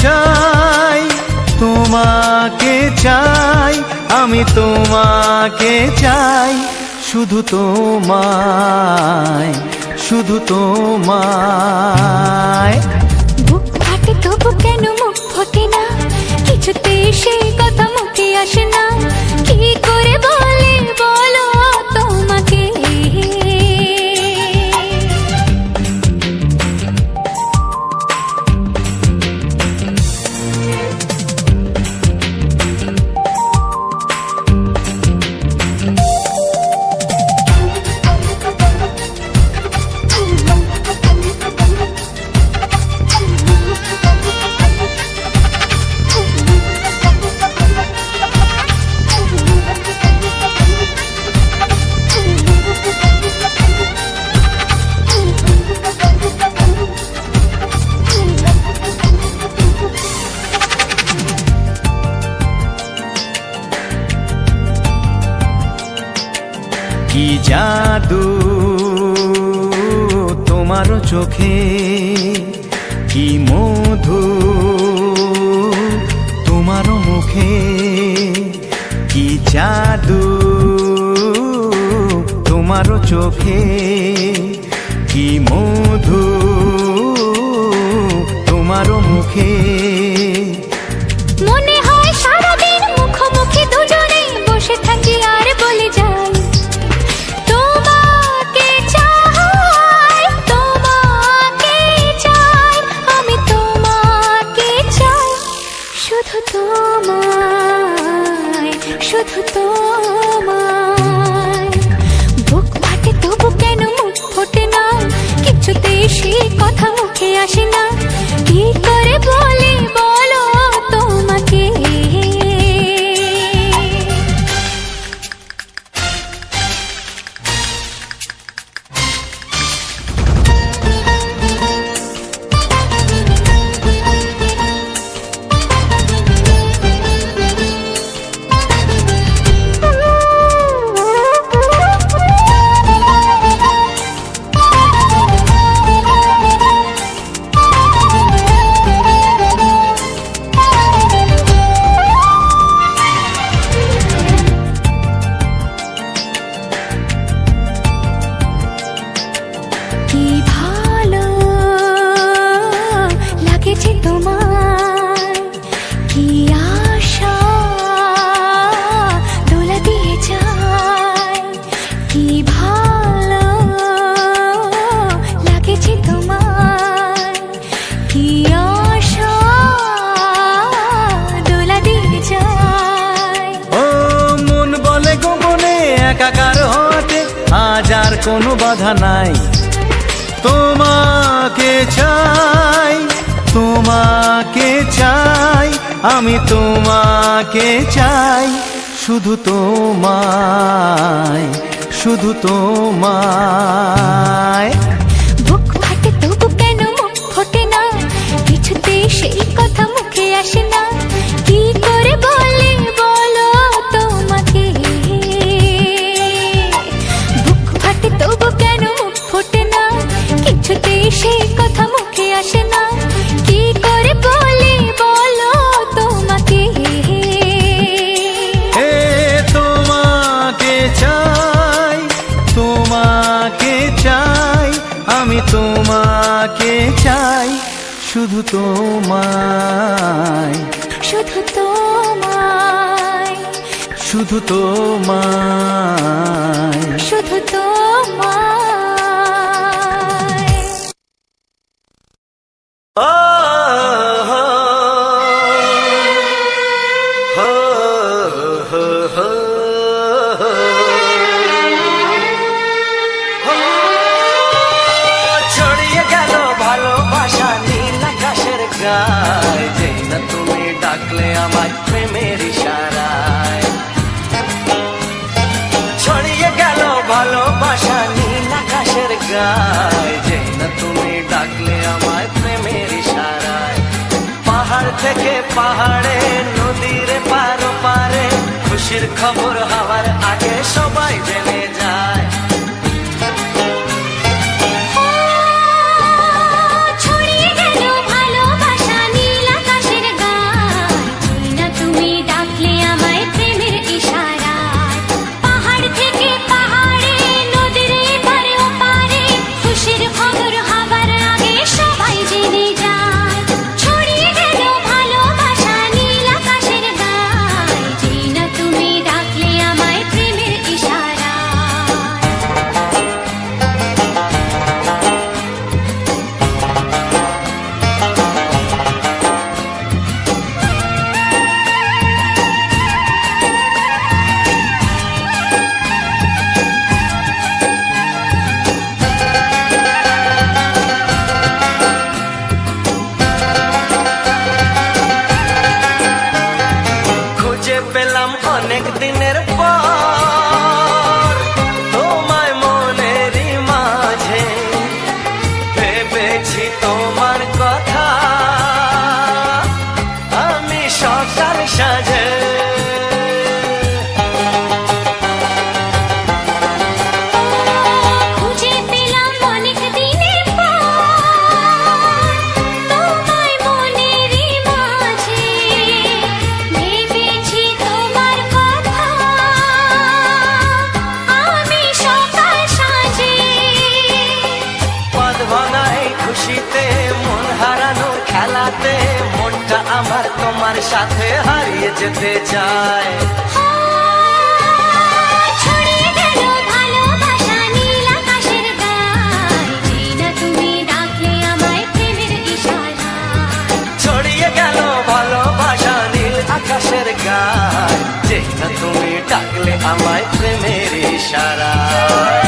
চাই, তোমাকে চাই, আমি তোমাকে চাই, শুধু তোমায়, শুধু তোমায়। বুক ফাটে তবু কেন মুখ ফোটে না, কিছুতে সেই কথা মুখে আসে না, কি করে বলে বলো তোমাকে। কি জাদু তোমার চোখে, কি মধু তোমার মুখে, কি জাদু তোমার চোখে, কি মধু তোমার মুখে। মনে হয় সারাদিন মুখোমুখি দুজনে বসে থাকি আর বলে যাই, তোমাকে চাই, তোমাকে চাই, আমি তোমাকে চাই, শুধু তোমায়, শুধু তোমায়। বুক ফাটে তবু কেন মুখ ফোটে না, কিছুতে সে কথা মুখে আসে না, কি করে বলে বলো তোমাকে। কি ভালো লাগেছে তোমায়, কি আশা দোলা দিয়ে যায়, কি ভালো লাগেছে তোমায়, কি আশা দোলা দিয়ে যায়। ও মন বলে গোপনে একাকার হতে আজ আর কোনো বাধা নাই, তোমাকে চাই, তোমাকে চাই, আমি তোমাকে চাই, শুধু তোমায়, শুধু তোমায়। বুক ফাটে তবু কেন মুখ ফোটে না, কিছুতে সেই কথা মুখে আসে না, কি করে বলে বলো তোমাকে। বুক ফাটে তবু কেন মুখ ফোটে না, কিছুতে সেই কথা মুখে আসে না, কি করে বলে বলো তোমাকে। এ তোমাকে চাই, তোমাকে চাই, আমি তোমাকে চাই, শুধু তোমায়, শুধু তোমায়, শুধু তোমায়, শুধু তোমায়। ও হো হো হো হো হো। ছড়িয়ে গেল ভালোবাসা নীল আকাশের গায়ে, যেই না তুমি ডাকলে আমার প্রেমের ইশারায়। ছড়িয়ে গেল ভালোবাসা নীল আকাশের গায়ে, যেই না তুমি ডাকলে আমার প্রেমের ইশারায়। পাহাড় থেকে পাহাড়ে, নদীর পারো পারে, খুশির খবর হওয়ার আগে সবাই জেনে যায়। ছড়িয়ে গেল ভালোবাসা নীল আকাশ আমার তোমার সাথে হারিয়ে যেতে চায়। ছড়িয়ে গেল ভালোবাসা নীল আকাশের গায়, যেই না তুমি ডাকলে আমায় প্রেমের ইশারায়। ছড়িয়ে গেল ভালোবাসা নীল আকাশের গায়, যেই না তুমি ডাকলে আমায় প্রেমের ইশারায়।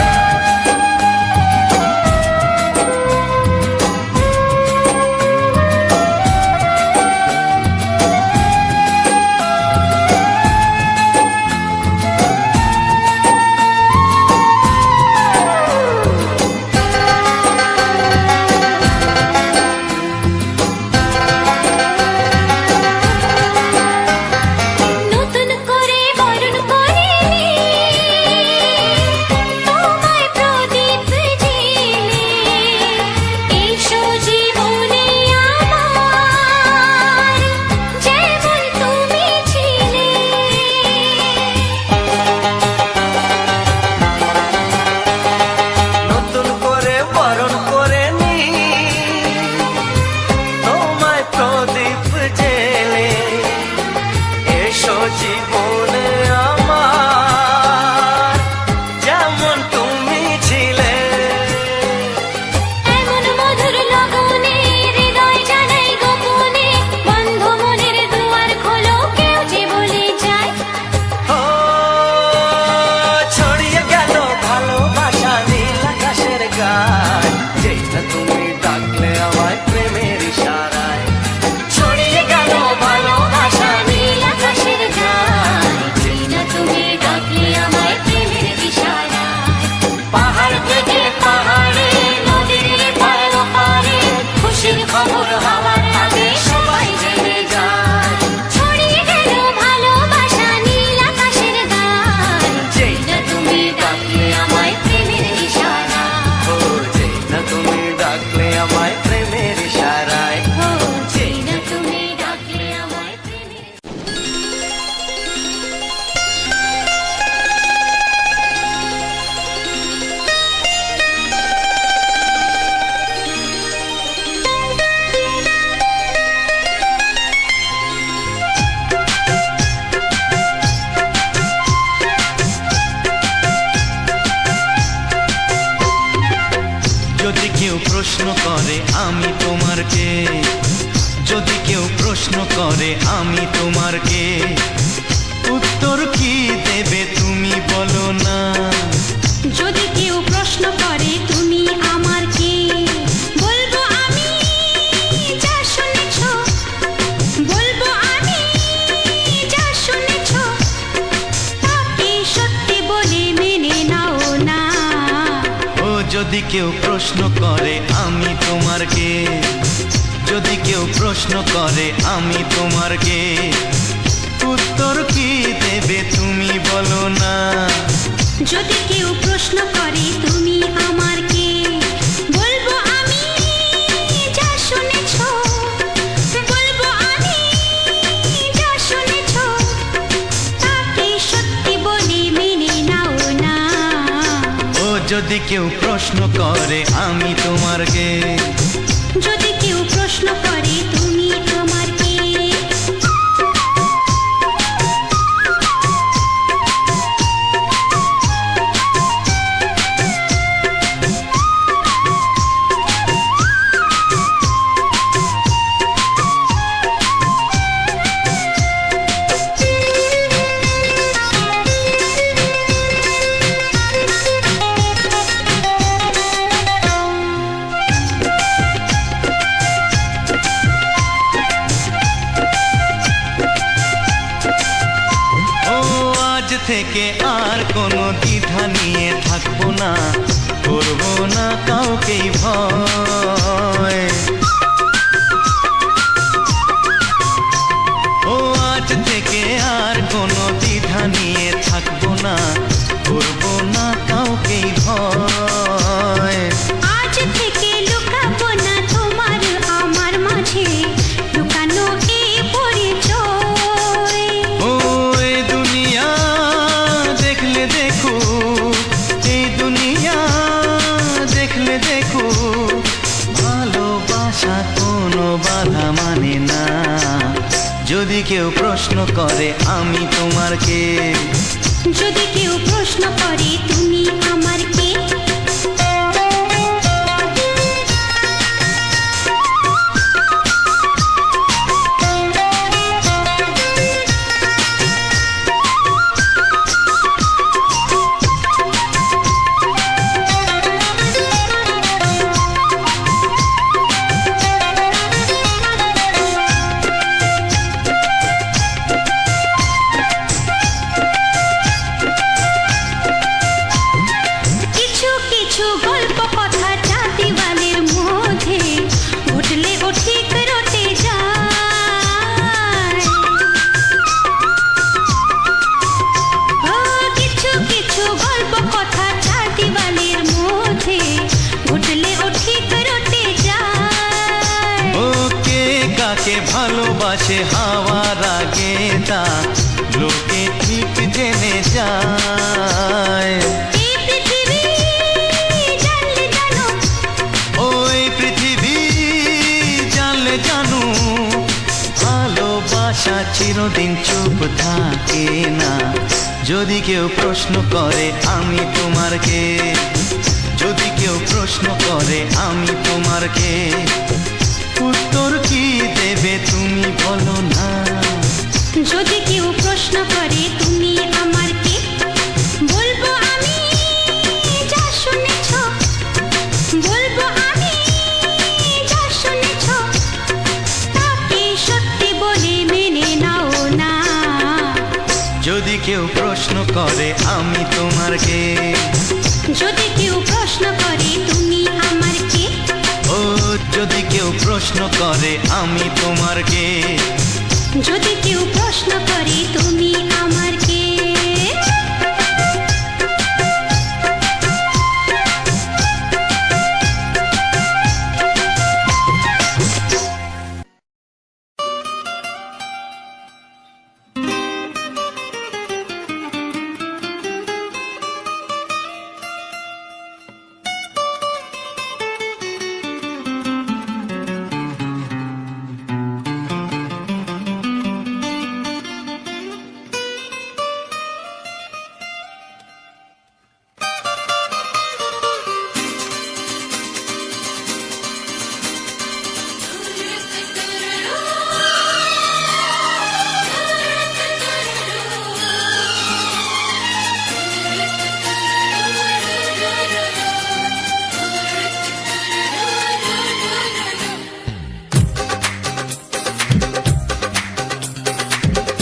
নতুন করে বরণ করে তোমায় প্রদীপ জেলে, এসো জীবনে আমার, যেমন তুমি ছিলে। নতুন করে বরণ করে নি তোমায় প্রদীপ জেলে, এসো জীবনে আমার, যেমন তুমি ছিলে। এমন মধুর লগনে হৃদয় জানাই গোপনে, বন্ধ মনের দুয়ার খোলো, কেউ যে বলে যায়। ও ছড়িয়ে গেল ভালোবাসা নীল আকাশের গায়, যেই না তুমি ডাকলে আমায় প্রেমের ইশারায়। ছড়িয়ে গেল ভালোবাসা নীল আকাশের গায়, যেই না তুমি ডাকলে আমায় প্রেমের ইশারায়। পাহাড় থেকে পাহাড়ে নদীর পার পারে, খুশির খবর হওয়ার আগে সবাই জেনে যায়। ছড়িয়ে গেল ভালোবাসা নীল আকাশের গায়, যেই না তুমি ডাকলে আমায় প্রেমের ইশারায়। ও যেই না তুমি ডাকলে আমায় প্রেমের ইশারায়। ও যেই না তুমি ডাকলে আমায় প্রেমের। যদি কেউ প্রশ্ন করে আমি তোমার কে, যদি কেউ প্রশ্ন করে আমি তোমার কে, উত্তর কি দেবে তুমি বলো না। যদি কেউ প্রশ্ন করে তুমি আমার কে, বলবো আমি যা শুনেছ, বলবো আমি যা শুনেছ, তাকে সত্যি বলে মেনে নাও না। ও যদি কেউ প্রশ্ন করে আমি তোমার কে, যদি কেউ প্রশ্ন করে আমি তোমার কে, উত্তর কি দেবে তুমি বলো না। যদি কেউ প্রশ্ন করে তুমি আমার কে, বলবো আমি যা শুনেছ, বলবো আমি যা শুনেছ, তাকে সত্যি বলে মেনে নাও না। ও যদি কেউ প্রশ্ন করে আমি তোমার কে, যদি কেউ প্রশ্ন করে তুমি আমার কে। থেকে আর কোনো দ্বিধা নিয়ে থাকবো না, করবো না কাউকেই ভয়। ও আজ থেকে আর কোনো দ্বিধা নিয়ে থাকবো না, করবো না কাউকেই ভয়। আজ থেকে লুকাবো না তোমার আমার মাঝে লুকানো এই পরিচয়। ও এই দুনিয়া দেখলে দেখো, এই দুনিয়া দেখলে দেখো, ভালোবাসা যদি কেউ প্রশ্ন করে আমি তোমার কে, যদি কেউ প্রশ্ন করে তুমি আমার কে, কিছু কিছু গল্প কথা চাঁদিওয়ালের মধ্যে ঘটলে ও ঠিক রটে যায়। ও কিছু কিছু গল্প কথা চাঁদিওয়ালের মধ্যে ঘটলে ও ঠিক রটে যায়। ও কে কাকে ভালোবাসে হাওয়ার আগে তা লোকে ঠিক জেনে যায়। এই পৃথিবী জানলে জানো, ওই পৃথিবী জানলে জানু, ভালোবাসা চিরদিন চুপ থাকে না। যদি কেউ প্রশ্ন করে আমি তোমার কে, যদি কেউ প্রশ্ন করে আমি তোমার কে, উত্তর কি দেবে তুমি বলো না। যদি কেউ প্রশ্ন করে তুমি আমার কে, বলবো আমি যা শুনেছ, বলবো আমি যা শুনেছ, তাকে সত্যি বলে মেনে নাও না। যদি কেউ প্রশ্ন করে আমি তোমার কে, যদি কেউ প্রশ্ন করে তুমি আমার কে, ও যদি কেউ প্রশ্ন করে আমি তোমার কে, যদি কেউ প্রশ্ন করে তুমি আমার কে।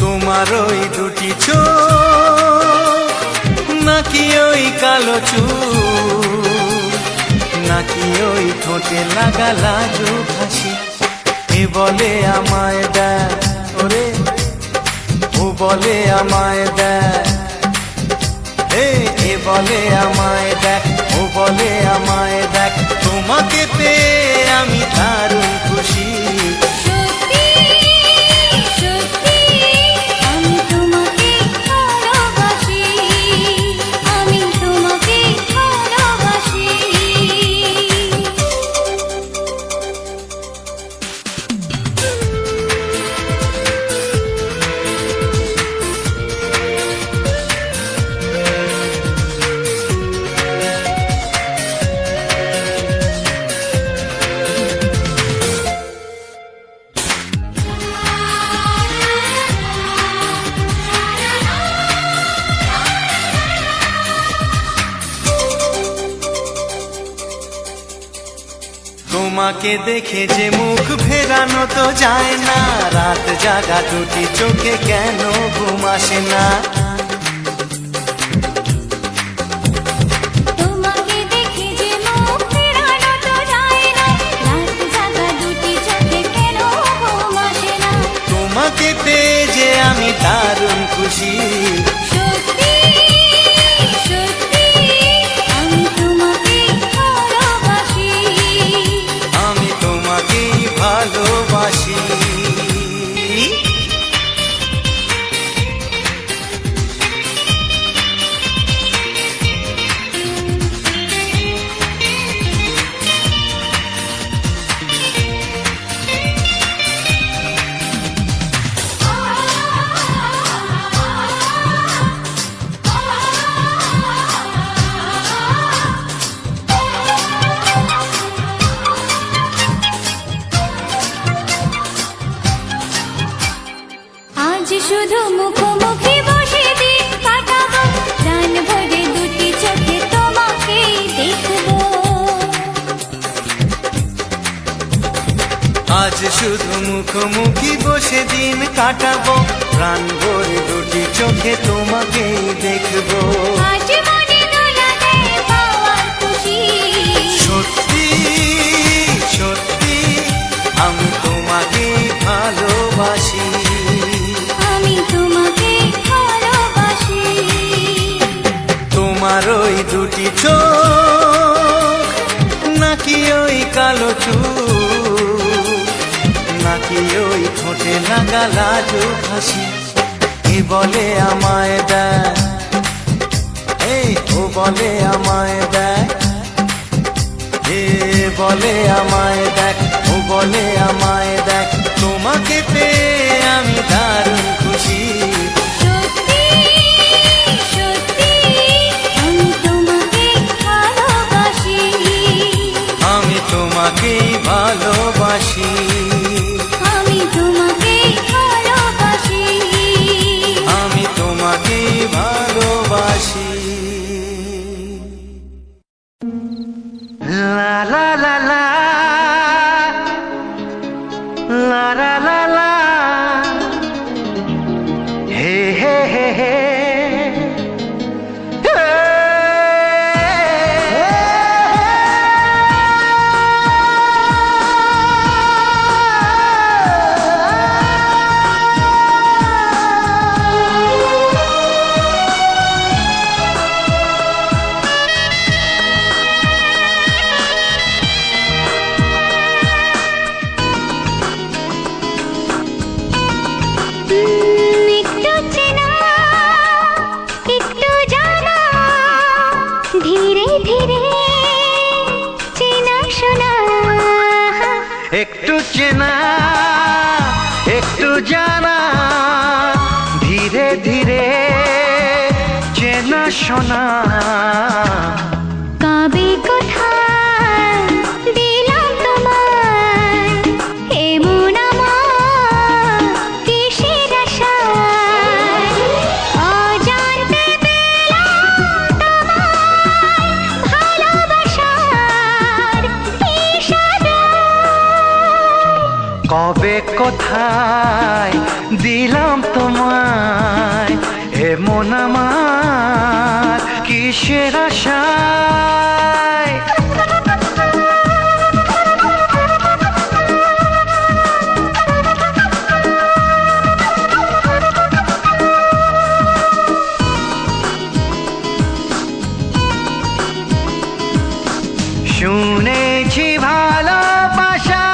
তোমার ওই দুটি চোখ, নাকি ওই কালো চুল, নাকি ওই ঠোঁটে লাগা লাজুক হাসি, এ বলে আমায় দেখ ওরে, ও বলে আমায় দেখ, এ বলে আমায় দেখ, ও বলে আমায় দেখ, তোমাকে পেয়ে আমি দারুণ খুশি। সত্যি সত্যি আমি তোমাকে ভালোবাসি, আমি তোমাকে ভালোবাসি। তোমাকে দেখে যে মুখ ফেরানো তো যায় না, রাত জাগা দুটি চোখে কেন ঘুম আসে না। তোমাকে দেখে যে মুখ ফেরানো তো যায় না, রাত জাগা দুটি চোখে কেন ঘুম আসে না। তোমাকে পেয়ে যে আমি দারুণ খুশি। সত্যি সত্যি আমি তোমাকে ভালোবাসি, আমি তোমাকেই ভালোবাসি। শুধু মুখোমুখি বসে দিন কাটাবো, প্রাণ ভরে দুটি চোখে তোমাকেই দেখবো। আজ শুধু মুখোমুখি বসে দিন কাটাবো, প্রাণ ভরে দুটি চোখে তোমাকেই দেখবো। আজ মনে দোলা দেয় পাওয়ার খুশি, সত্যি সত্যি আমি তোমাকে ভালোবাসি, আমি তোমাকে ভালোবাসি। তোমার ওই দুটি চোখ নাকি ওই কালো চুল, নাকি ওই ঠোঁটে লাগা লাজুক হাসি, কে বলে আমায় দেয়, এই ও বলে আমায় দেয়, এ বলে আমায় দেখ, ও বলে আমায় দেখ, তোমাকে পেয়ে আমি দারুণ খুশি। সত্যি সত্যি আমি তোমাকে ভালোবাসি, আমি তোমাকেই ভালোবাসি, আমি তোমাকে ভালোবাসি, আমি তোমাকেই ভালোবাসি। লা লা লা লা লা লা লা লা, হে হে হে হে, একটু চেনা একটু জানা, ধীরে ধীরে চেনা শোনা, একটু চেনা একটু জানা, ধীরে ধীরে চেনা শোনা, কবে কোথায় দিলাম তোমায় এমন আমার কিসের আশায়, অজান্তে পেলাম তোমায় ভালোবাসার ইশারায়। কবে কোথায় দিলাম তোমায় এমন আমার কিসের আশায়। শুনেছি ভালোবাসা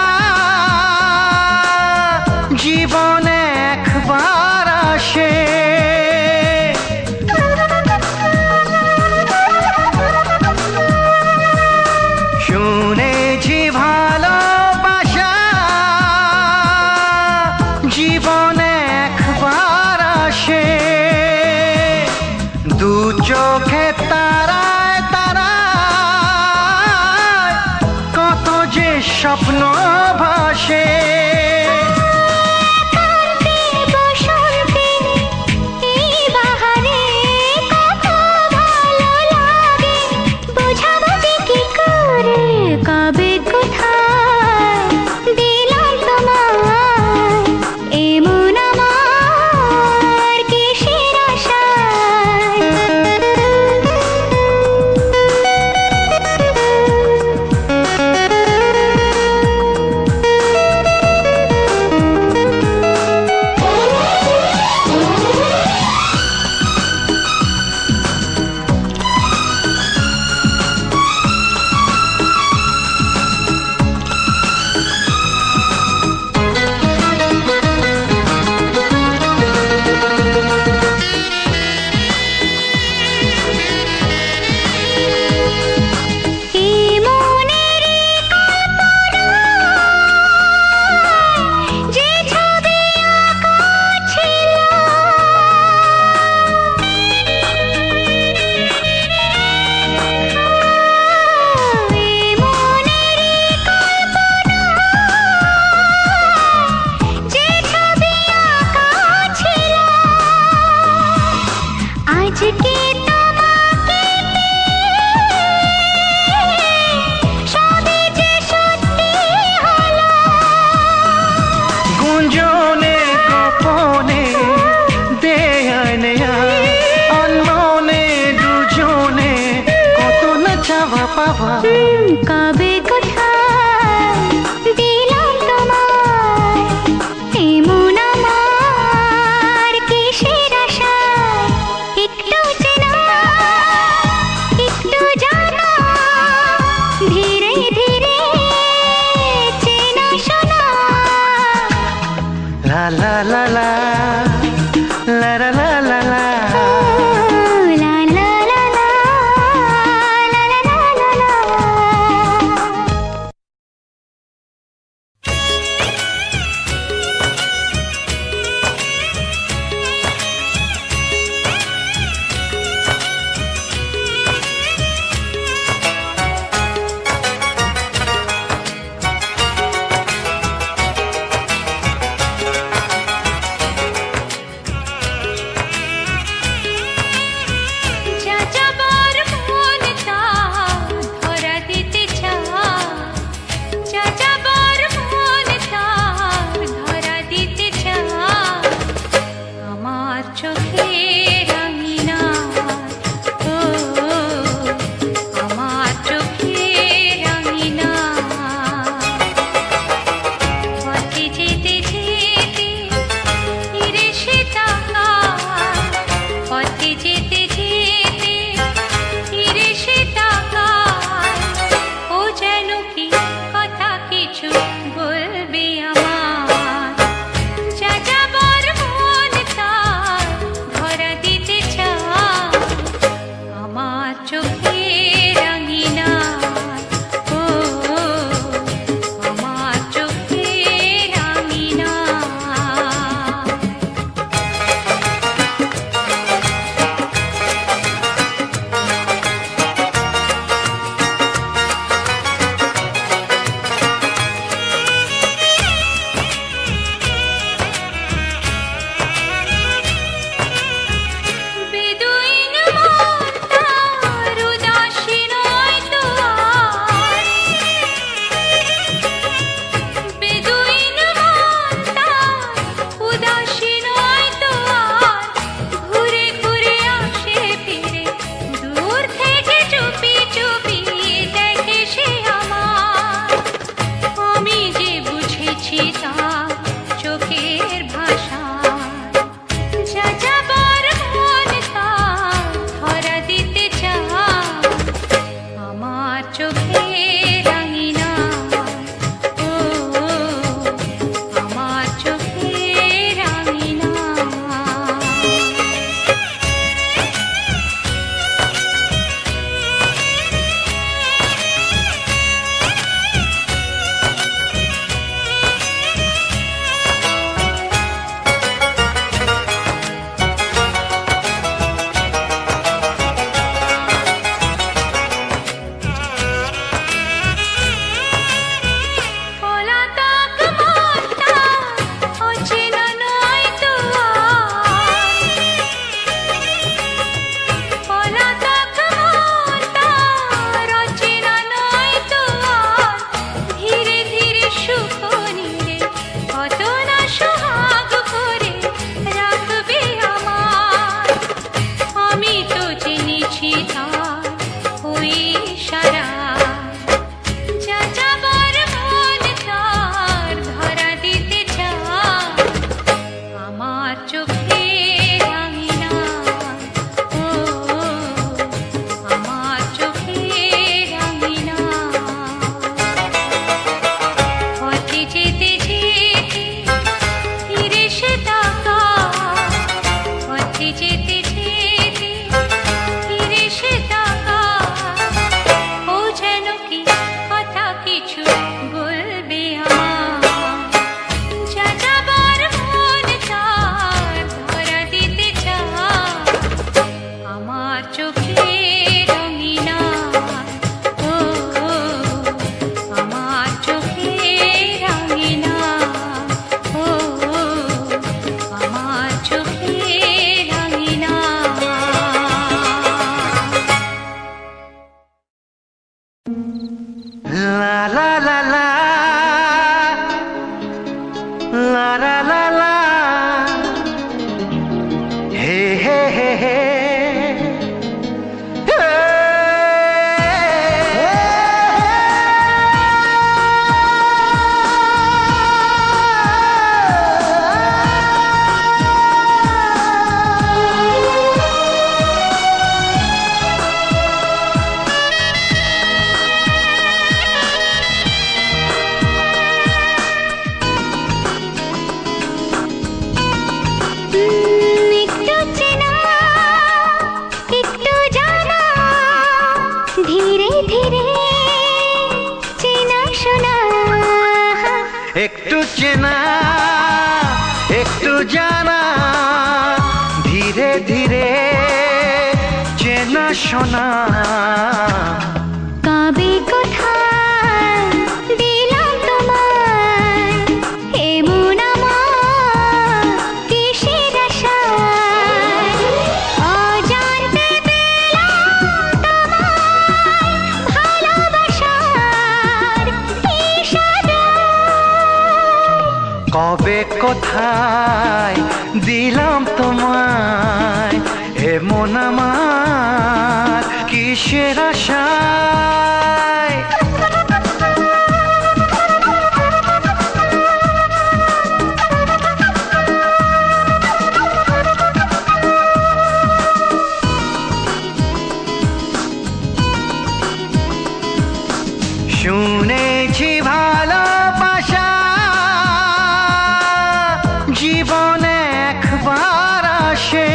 জীবনে একবার আসে, শুনেছি ভালোবাসা জীবনে একবার আসে, দু চোখে তারায় তারায় কত যে স্বপ্ন ভাসে, বসন্তে এই বাহারে কত ভালো লাগে, বোঝাবো যে কি করে, কবে কোথায় দিলাম তোমায় এমন আমার কিসের আশায়। লা লা লা লা লা লা লা লা। লা লা লা লা, লা লা লা লা লা। যা যাবার মন তার ধরা দিতে চায়, যা যাবার মন তার ধরা দিতে চায়। আমার চোখের আঙিনায়, ও আমার চোখের আঙিনায়। পথে যেতে যেতে ফিরে সে তাকায়, পথে যেতে যেতে ফিরে সে তাকায়। ও যেন কি কথা কিছু বলবে আমার, যা যাবার মন তার ধরা দিতে চায়। আমার চোখের আঙিনায়, ও আমার চোখের আঙিনায়। বেদুইন মন তার উদাসী নয় তো আর, বেদুইন মন তার উদাসী নয় তো আর। ঘুরে ঘুরে আসে ফিরে দূর থেকে চুপি চুপি দেখে সে আমার। আমি যে বুঝেছি তার চোখের ভাষায়, যা যাবার মন তার ধরা দিতে চায়। আমার চোখের আঙিনায়, ও আমার চোখের আঙিনায়। পলাতক মন তার অচেনা নয় তো আর, পলাতক মন তার অচেনা নয় তো আর। ধীরে ধীরে সুখ নিয়ে কত না সোহাগ করে রাখবে আমার। আমি তো জেনেছি তার ওই ইশারায়, যা যাবার মন তার ধরা দিতে চায়। আমার চোখের আঙিনায়, ও আমার চোখের আঙিনায়। পথে যেতে যেতে ফিরে সে তাকায়, পথে যেতে যেতে ফিরে সে তাকায়। ও যেন কি কথা কিছু বলবে আমার, যা যাবার মন তার ধরা দিতে চায়। আমার চোখের আঙিনায়, ও আমার চোখের আঙিনায়, ও আমার চোখের আঙিনায়। লা লা লা লা লা লা লা লা। হে হে হে হে লাগে না একটু জানা, ধীরে ধীরে চেনা শোনা। কবে কোথায় দিলাম তোমায় এমন আমার কিসের আশায়, অজান্তে পেলাম তোমায় ভালোবাসার ইশারায়। কবে কোথায় দিলাম তোমায় এমন আমার কিসের আশায়। শুনেছি ভালোবাসা জীবনে একবার আসে,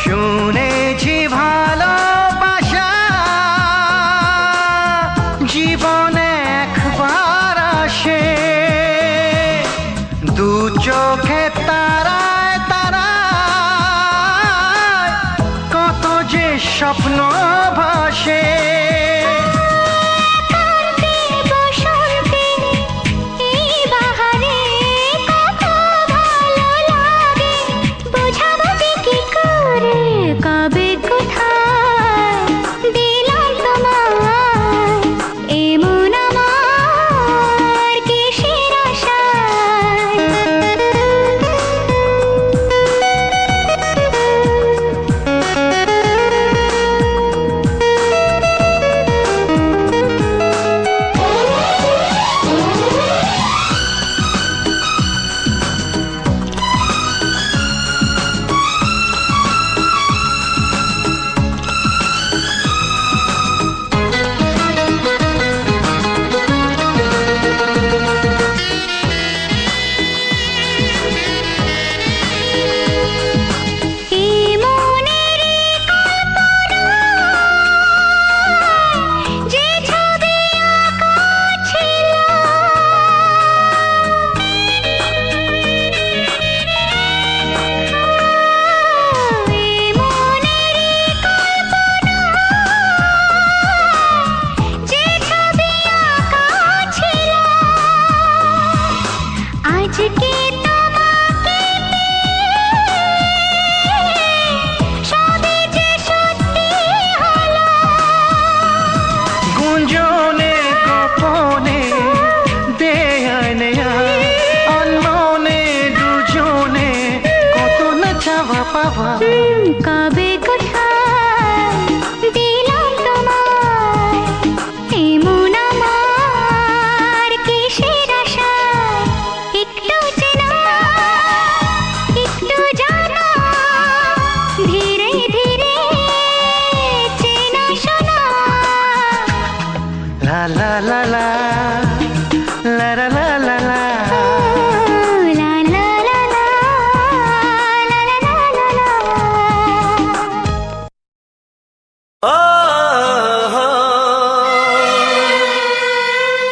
শুনেছি ভালোবাসা জীবনে একবার আসে। দু চোখে তারায় তারায় কত যে স্বপ্ন ভাসে। গুঞ্জনে গোপনে দেয়ায় নেয়ায় অন্যনে দুজনে কত না চাওয়া পাওয়া। কবে কোথায় দিলাম তোমায় এমন আমার কিসের আশায়, একটু চেনা একটু জানা, ধীরে ধীরে চেনা শোনা। লা লা লা লা লা লা লা লা লা। লা লা লা লা, লা লা লা লা লা। ও হো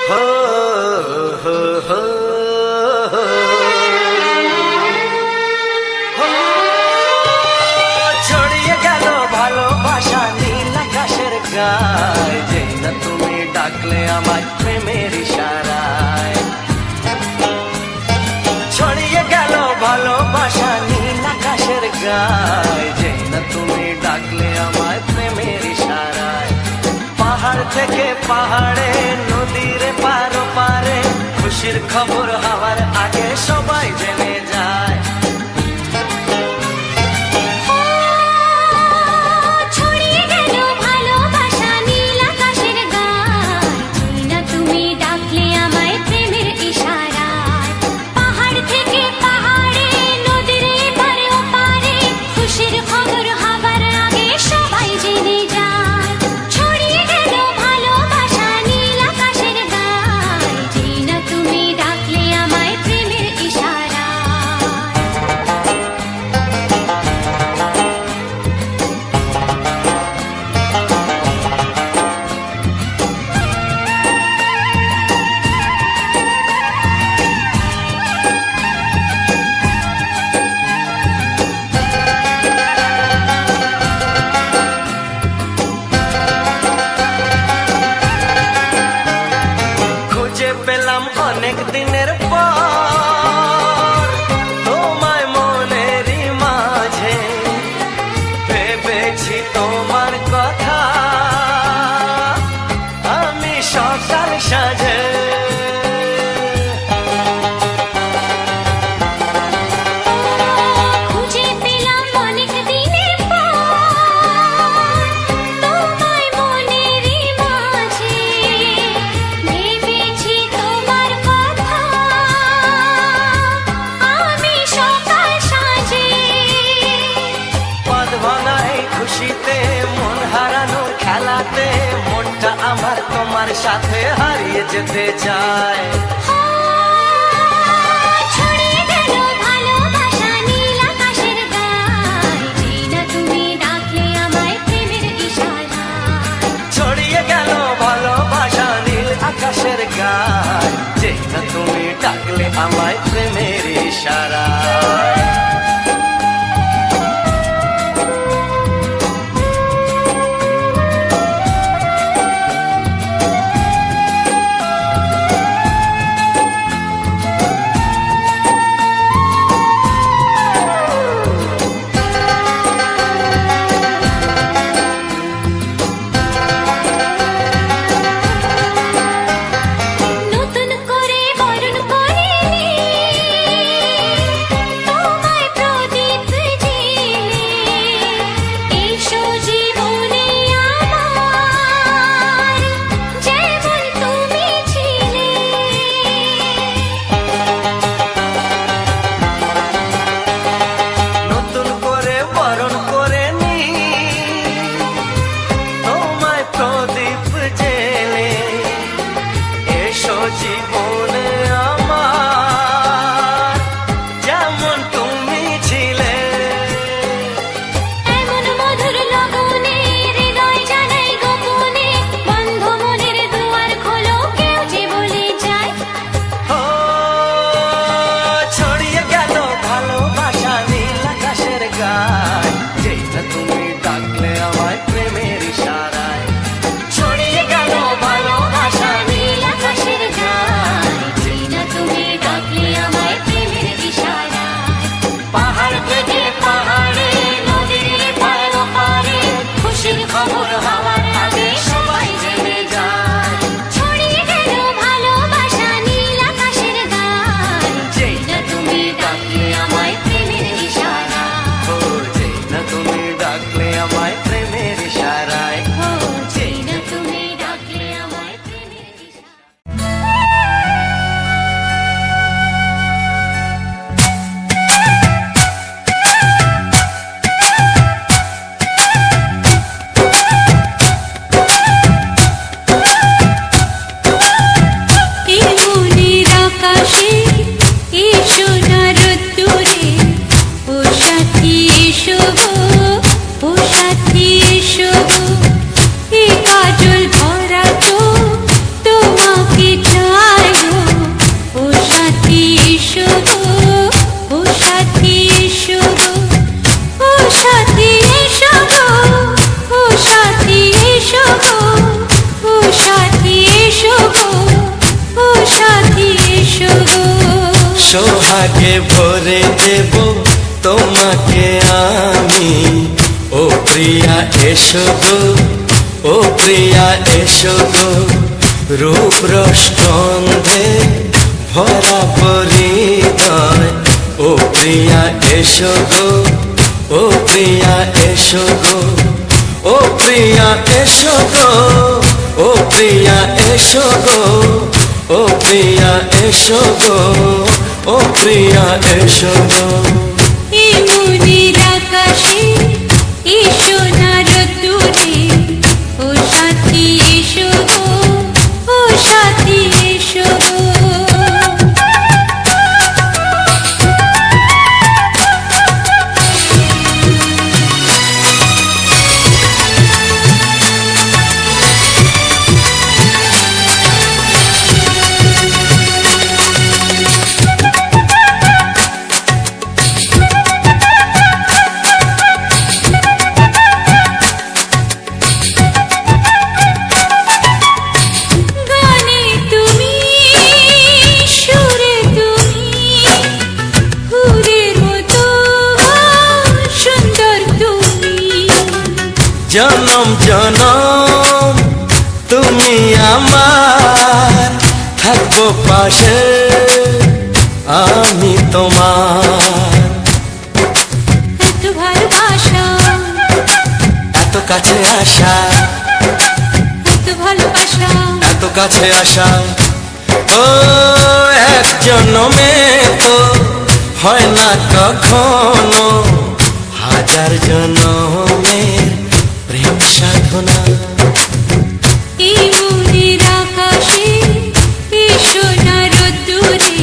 হো হো হো হো। ছড়িয়ে গেল ভালোবাসা নীল আকাশের গায়ে, যেই না তুমি ডাকলে আমার প্রেমের ইশারায়। ছড়িয়ে গেল ভালোবাসা নীল আকাশের গায়ে, যেই না তুমি ডাকলে আমার প্রেমের ইশারায়। পাহাড় থেকে পাহাড়ে নদীর পারো পারে খুশির খবর হওয়ার আগে সবাই জেনে যায়। ছড়িয়ে গেল ভালোবাসা নীল আকাশের গায়ে, যেই না তুমি ডাকলে আমায় প্রেমের ইশারায়। পাহাড় থেকে পাহাড়ে নদীর এপারে ওপারে খুশির খবর হবার আগে সবাই জেনে যায়। ছড়িয়ে গেল ভালোবাসা নীল আকাশের গায়ে, যেই না তুমি ডাকলে আমায় প্রেমের ইশারায়। অনেক দিনের পর তোমায় মনেরই মাঝে ভেবেছি তোমার কথা আমি সকাল সাজে খুঁজে পেলাম অনেক দিনের পর তোমায় মনেরই মাঝে ভেবেছি তোমার কথা আমি সকাল সাজে পদ ভাঙাই খুশিতে মন হারানোর খেলাতে মনটা আমার তোমার সাথে হারিয়ে যেতে চায় ছড়িয়ে গেল ভালোবাসা নীল আকাশের গায়ে যেই না তুমি ডাকলে আমায় প্রেমের ইশারায় ছড়িয়ে গেল ভালোবাসা নীল আকাশের গায় যেই না তুমি ডাকলে আমায় প্রেমের ইশারায় নতুন করে বরণ করে তোমায় প্রদীপ জেলে এসো জীবনে আমার যেমন তুমি ছিলে নতুন করে বরণ করে নি তোমায় প্রদীপ জেলে এসো জীবনে আমার যেমন তুমি ছিলে এমন মধুর লগনে হৃদয় জানাই গোপনে বন্ধ মনের দুয়ার খোলো কেউ যে বলে যায় ও ছড়িয়ে গেল ভালোবাসা নীল আকাশের গায় যেই না তুমি ডাকলে আমায় প্রেমের ইশারায় ছড়িয়ে গেল ভালোবাসা নীল আকাশের গায় যেই না তুমি ডাকলে আমায় প্রেমের ইশারায় পাহাড় থেকে পাহাড়ে নদীর পার পারে খুশির খবর হওয়ার আগে সবাই জেনে যায় ছড়িয়ে গেল ভালোবাসা নীল আকাশের গায়ে যেই না তুমি ডাকলে আমায় প্রেমের ইশারায় ও যেই না তুমি ডাকলে আমায় প্রেমের ইশারায় ও যেই না তুমি ডাকলে আমায় প্রেমের ইশারায় এই মনের আকাশে এসো না রোদ্দুরে ও সাথী এসো গো ও সাথী এসো গো এই কাজল ভরা চোখ তোমাকে চাই গো ও সাথী এসো গো ও সাথী এসো গো ও সাথী এসো গো ও সাথী এসো গো ও সাথী এসো গো ও সাথী এসো গো সোহাগে ভরে দেব তোমাকে আমি ও প্রিয়া এসো গো ও প্রিয়া এসো গো রূপ রসগন্ধে ভরা পরিদয় ও প্রিয়া এসো গো ও প্রিয়া এসো গো ও প্রিয়া এসো গো ও প্রিয়া এসো গো ও প্রিয়া এসো গো ও প্রিয়া এসো গো এই মনের আকাশে এসো না রোদ্দুরে ও সাথী এসো গো ও সাথী এসো গো পাশে আমি তোমার, এত ভালোবাসা, এত কাছে আসা, এত ভালোবাসা, এত কাছে আসা। ও এক জন্মে তো হয় না কখনো, হাজার জন্মের প্রেম সাধনা। এই মনের আকাশে এসো না রোদ্দুরে,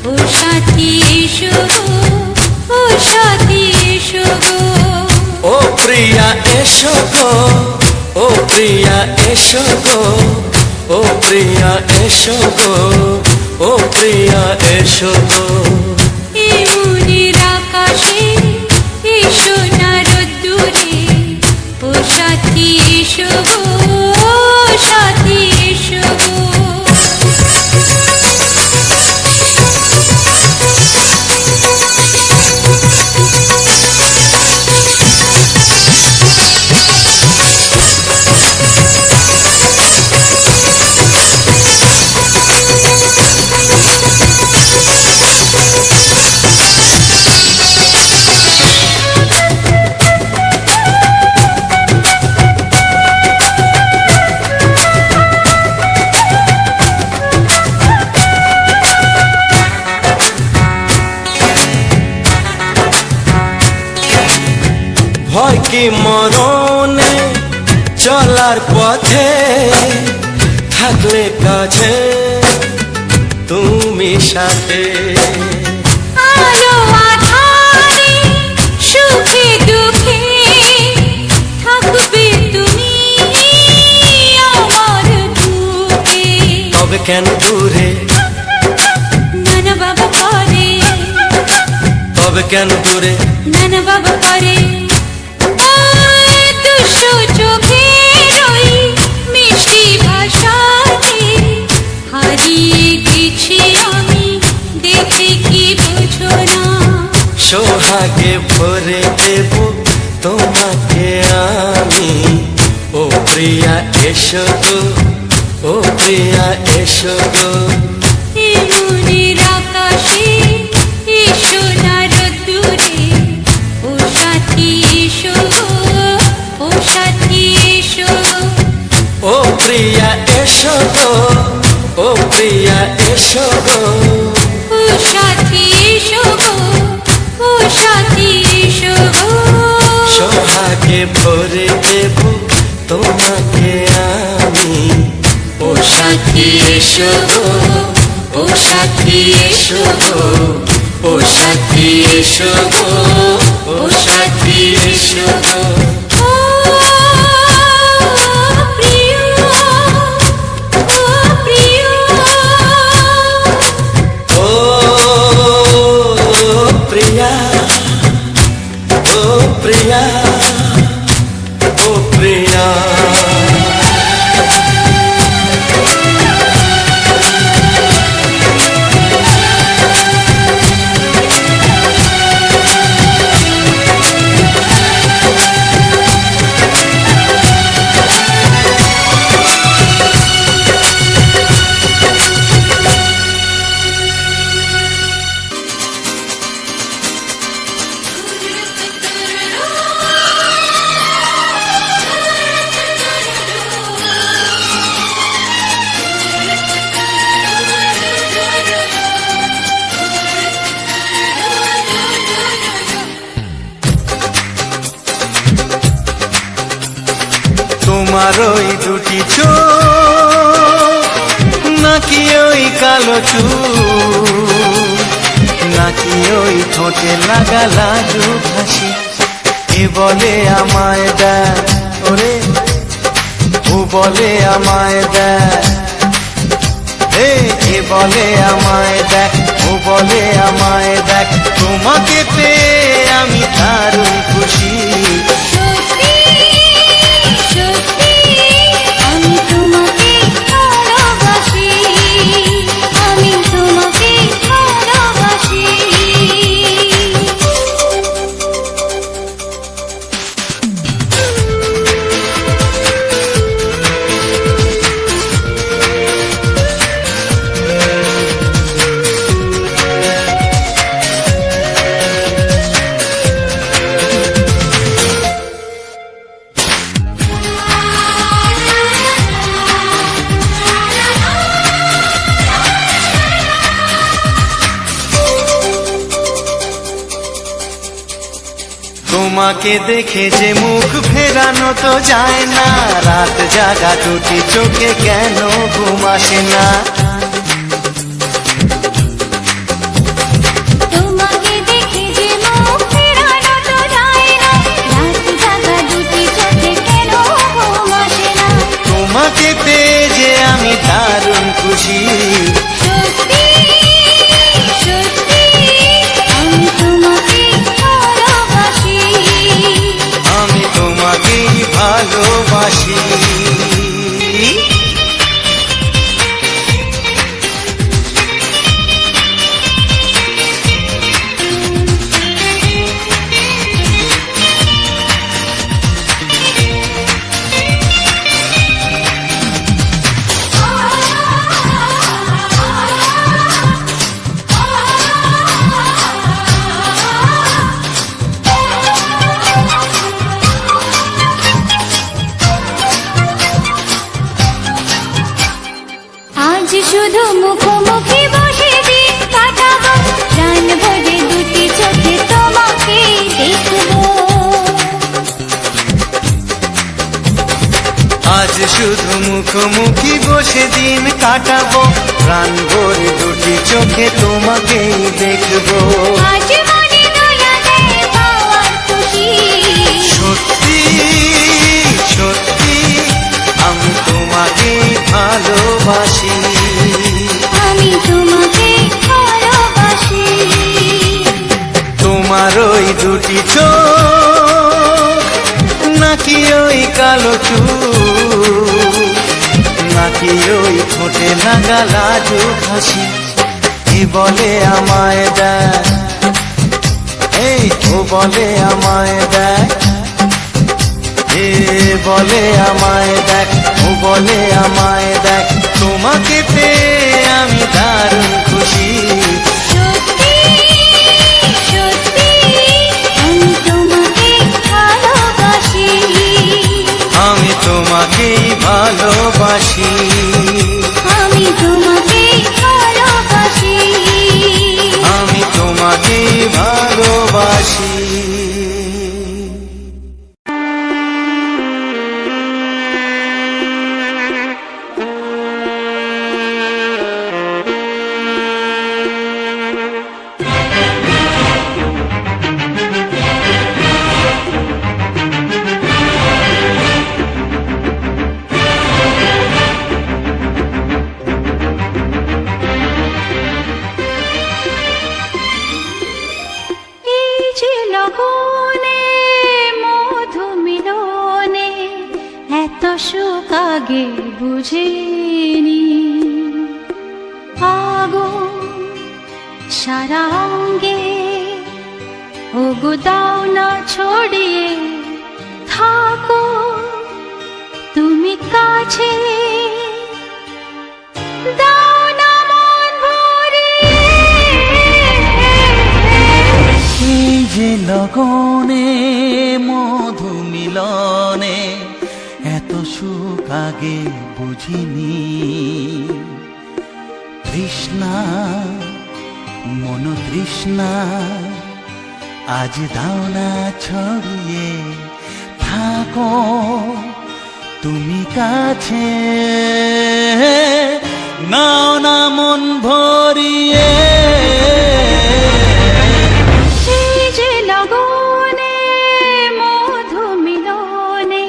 ও সাথী এসো গো, ও সাথী এসো গো। ও প্রিয়া এসো গো, ও প্রিয়া এসো গো, ও প্রিয়া এসো গো, ও প্রিয়া এসো গো। এই মনের আকাশে এসো না রোদ্দুরে, ও সাথী এসো গো, ও সাথী এসো গো। ভয় কি মরণে চলার পথে, থাকলে কাছে তুমি সাথে। আলো আঁধারে সুখে দুঃখে থাকবে তুমি আমার বুকে। তবে কেন দূরে, নানা বাবা করে, তবে কেন দূরে, নানা বাবা করে। দুশো চোখের ওই মিষ্টি ভাষাতে হারিয়ে গেছি আমি, দেখে কি বুঝো না। সোহাগে ভরে দেব তোমাকে আমি। ও প্রিয়া এসো গো, ও প্রিয়া এসো গো। এই মনের আকাশে এসো না রোদ্দুরে, ও সাথী এসো গো, ও সাথী এসো গো। ও প্রিয়া এসো গো, ও প্রিয়া এসো গো। ও সাথী এসো গো, ও সাথী এসো গো। সোহাগে ভরে দেব তোমাকে আমি। ও সাথী এসো গো, ও সাথী এসো গো, ও সাথী এসো গো, ও সাথী এসো গো। ও প্রিয়, ও প্রিয়, ও প্রিয়া, ও প্রিয়া, ও প্রিয়া। তোমার ওই দুটি চোখ, নাকি ওই কালো চুল, নাকি ওই ঠোঁটে লাগা লাজু হাসি, এ বলে আমায় দেয় ওরে, ও বলে আমায় দেয়, এ বলে আমায় দেখ, ও বলে আমায় দেখ, তোমাকে পেয়ে আমি দারুণ খুশি। সত্যি সত্যি আমি তোমাকে ভালোবাসি, আমি তোমাকে ভালোবাসি। তোমাকে দেখে যে মুখ ফেরানো তো যায় না, রাত জাগা দুটি চোখে কেন ঘুম আসে না। তোমাকে দেখে যে মুখ ফেরানো তো যায় না, রাত জাগা দুটি চোখে কেন ঘুম আসে না। তোমাকে পেয়ে যে আমি দারুণ খুশি, সত্যি সত্যি আমি তোমাকে ভালোবাসি, আমি তোমাকেই ভালোবাসি। আজ শুধু মুখোমুখি বসে দিন কাটাবো, প্রাণ ভরে দুটি চোখে তোমাকে দেখবো। আজ শুধু মুখোমুখি বসে দিন কাটাবো, প্রাণ ভরে দুটি চোখে তোমাকেই দেখবো। আজ মনে দোলা দেয় পাওয়ার খুশি, সত্যি সত্যি আমি তোমাকেই ভালোবাসি, আমি তোমাকে ভালোবাসি। তোমার ওই দুটি চোখ নাকি ওই কালো চুল, নাকি ওই ঠোঁটে লাগা লাজুক হাসি, এ বলে আমায় দেখ, এই ও বলে আমায় দেখ, এ বলে আমায় দেখ, ও বলে আমায় দেখ, তোমাকে পেয়ে আমি দারুণ খুশি। সত্যি সত্যি আমি তোমাকে ভালোবাসি, আমি তোমাকেই ভালোবাসি, আমি তোমাকে ভালোবাসি, আমি তোমাকেই ভালোবাসি। এই যে লগনে মধু মিলনে এত সুখ আগে বুঝিনি, আগুন সারা অঙ্গে ওগো দাও না ছড়িয়ে থাকো তুমি কাছে, দাও না মন ভরিয়ে। এই যে লগনে মধু মিলনে এত সুখ আগে বুঝিনি, তৃষ্ণা মন তৃষ্ণা আজ দাও না ছড়িয়ে থাকো তুমি কাছে, নাও না মন ভরিয়ে। এই যে লগনে মধু মিলনে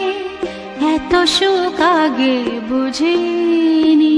এত সুখ আগে বুঝিনি।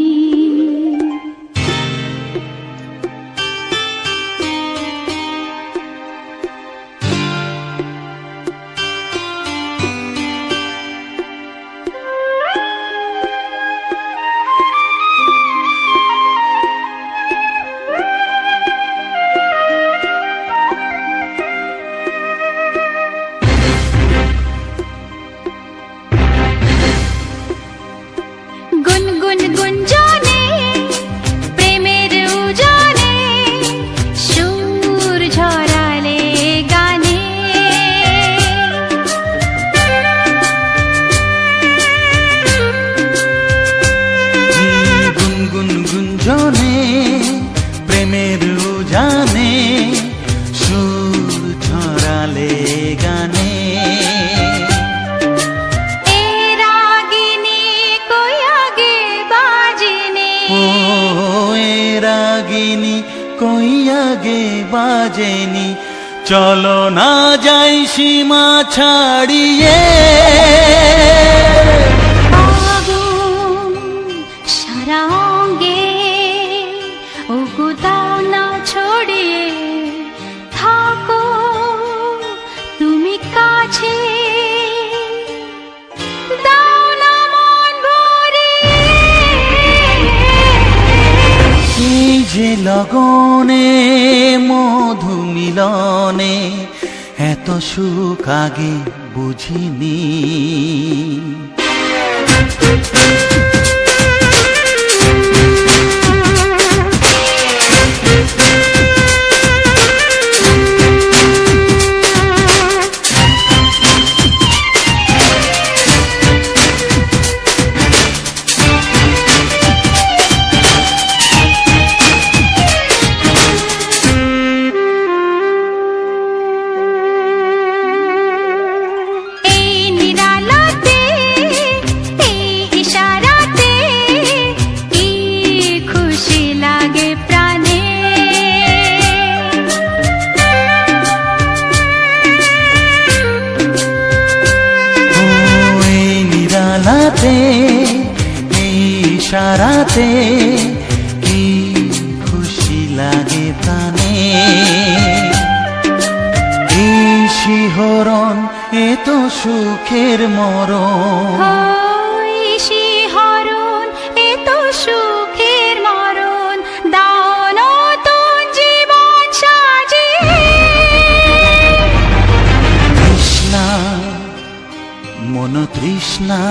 ও এ রাগিনী কই আগে বাজেনি, চলো না যাই সীমা ছাড়িয়ে। আগুন সারা অঙ্গে ওগো দাও না ছড়িয়ে, থাকো তুমি কাছে, দাও না মন ভরিয়ে। এই যে লগনে মধু মিলনে, এত সুখ আগে বুঝিনি। এই ইশারাতে কি খুশি লাগে প্রাণে, এই শিহরণ এ তো সুখের মরণ। ওই শিহরণ এ তো সুখের মরণ, দাও নতুন জীবন সাজিয়ে। তৃষ্ণা মন তৃষ্ণা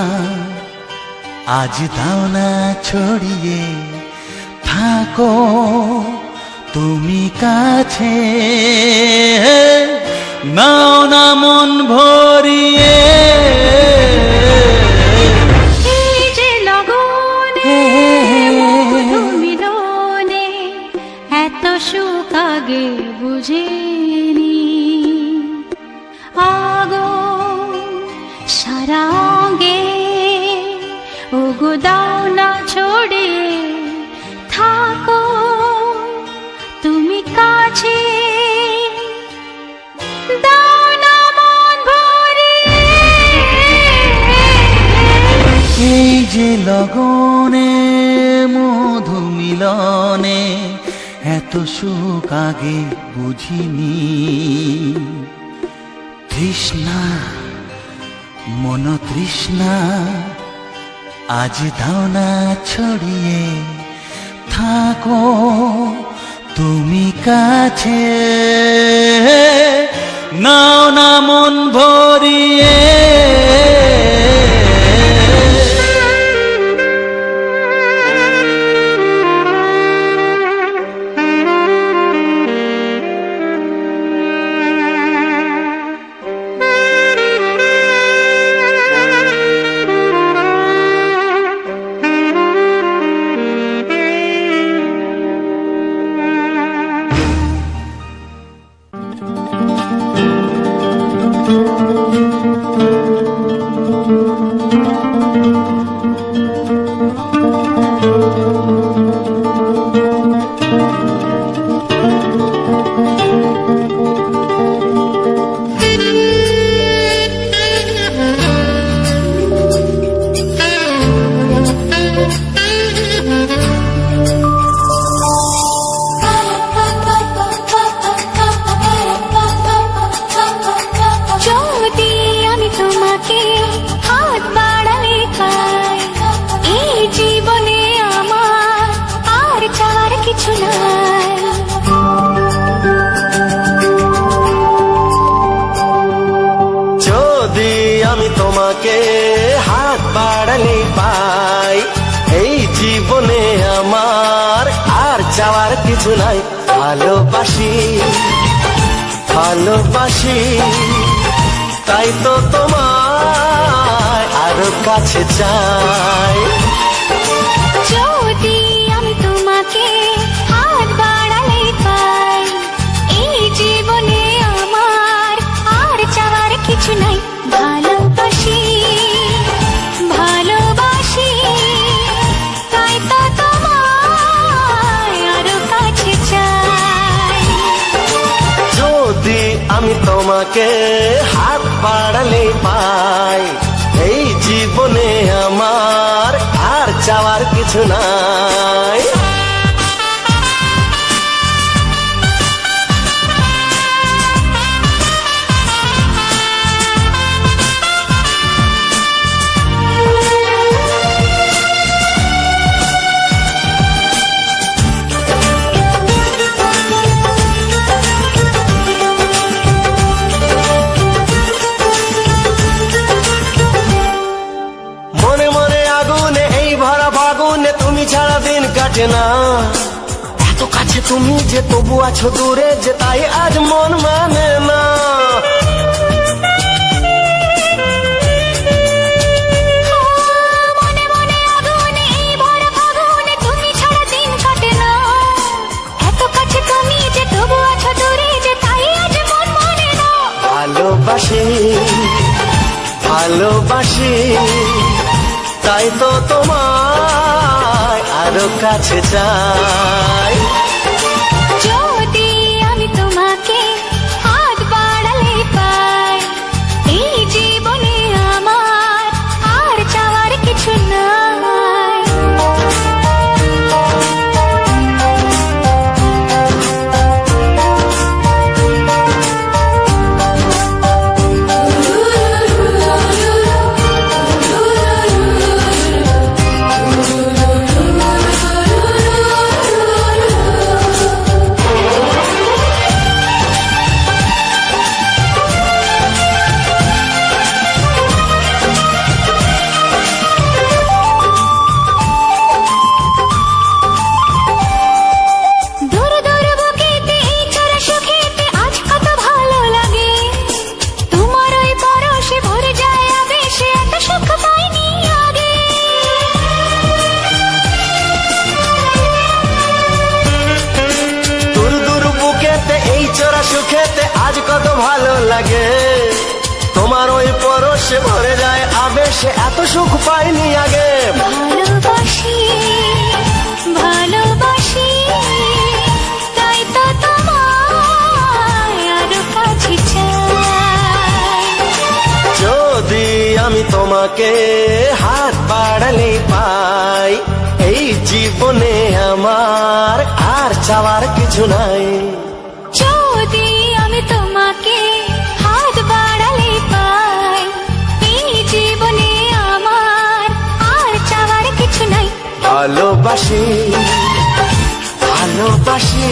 আজ দাও না ছড়িয়ে, থাকো তুমি কাছে, নাও না মন ভরিয়ে। এই যে লগনে মধু মিলনে, এত সুখ আগে বুঝিনি। আগুন সারা অঙ্গে ওগো দাও না ছড়িয়ে, থাকো তুমি কাছে, দাও না মন ভরিয়ে। এই যে লগনে মধু মিলনে, এত সুখ আগে বুঝিনি। তৃষ্ণা মন তৃষ্ণা আজ দাও না ছড়িয়ে, থাকো তুমি কাছে, নাও না মন ভরিয়ে। তোমাকে হাত বাড়ালে পাই, এই জীবনে আমার আর চাওয়ার কিছু নাই। ভালোবাসি ভালোবাসি তাই তো তোমায় আরো কাছে চাই। যদি আমি তোমাকে হাত বাড়ালে পাই, এই জীবনে আমার আর চাওয়ার কিছু নাই। ভালোবাসি ভালোবাসি তাই তো তোমার তোমাকে হাত বাড়ালে পাই, এই জীবনে আমার আর চাওয়ার কিছু নাই। মনে মনে আগুনে এই ভরা ফাগুনে তুমি ছাড়া দিন কাটে না, এত কাছে তুমি যে তবু আছো দূরে যে তাই আজ মন মানে না। মনে মনে আগুনে এই ভরা ফাগুনে তুমি ছাড়া দিন কাটে না, এত কাছে তুমি যে তবু আছো দূরে যে তাই আজ মন মানে না। ভালোবাসি ভালোবাসি তাই তো তোমায় আরো কাছে চাই। যদি আমি তোমাকে হাত বাড়ালে পাই, এই জীবনে আমার আর চাওয়ার কিছু নাই। দূর দূর বুকেতে এই চোরা সুখেতে আজ কত ভালো লাগে, তোমার ওই পরশে ভরে যায় আবেশে এত সুখ পাইনি আগে। দূর দূর বুকেতে এই চোরা সুখেতে আজ কত ভালো লাগে, তোমার ওই পরশে ভরে যায় আবেশে এত সুখ পাইনি আগে। ভালোবাসি ভালোবাসি তাই তো তোমায় আরো কাছে চাই। যদি আমি তোমাকে হাত বাড়ালে পাই, এই জীবনে আমার আর চাওয়ার কিছু নাই। যদি আমি তোমাকে হাত বাড়ালে পাই, এই জীবনে আমার আর চাওয়ার কিছু নাই। ভালোবাসি ভালোবাসি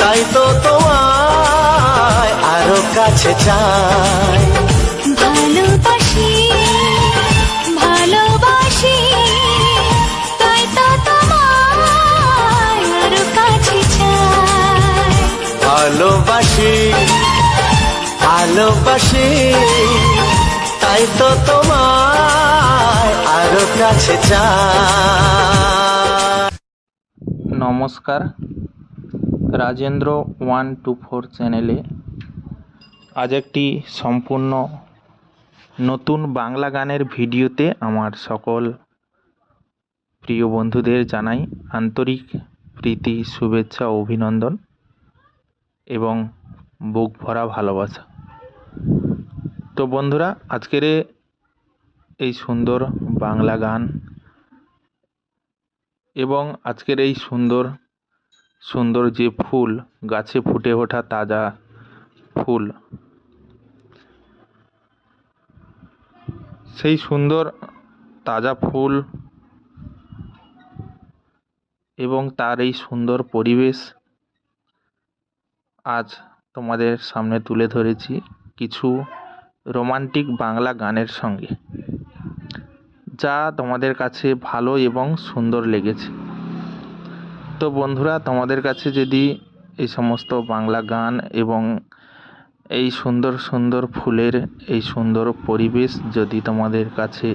তাই তো তোমায় আরো কাছে চাই। ভালোবাসি ভালোবাসি তাই তো তোমায় আরো কাছে চাই। ভালোবাসি ভালোবাসি তাই তো তোমায় আরো কাছে চাই। নমস্কার, রাজেন্দ্র 124 চ্যানেলে আজ একটি সম্পূর্ণ নতুন বাংলা গানের ভিডিওতে আমার সকল প্রিয় বন্ধুদের জানাই আন্তরিক প্রীতি, শুভেচ্ছা ও অভিনন্দন এবং বুক ভরা ভালোবাসা। তো বন্ধুরা, আজকের এই সুন্দর বাংলা গান এবং আজকের এই সুন্দর সুন্দর যে ফুল, গাছে ফুটে ওঠা তাজা ফুল, সেই সুন্দর তাজা ফুল এবং তার এই সুন্দর পরিবেশ আজ তোমাদের সামনে তুলে ধরেছি কিছু রোমান্টিক বাংলা গানের সঙ্গে, যা তোমাদের কাছে ভালো এবং সুন্দর লেগেছে। তো বন্ধুরা, তোমাদের কাছে যদি এই সমস্ত বাংলা গান এবং এই সুন্দর সুন্দর ফুলের এই সুন্দর পরিবেশ যদি তোমাদের কাছে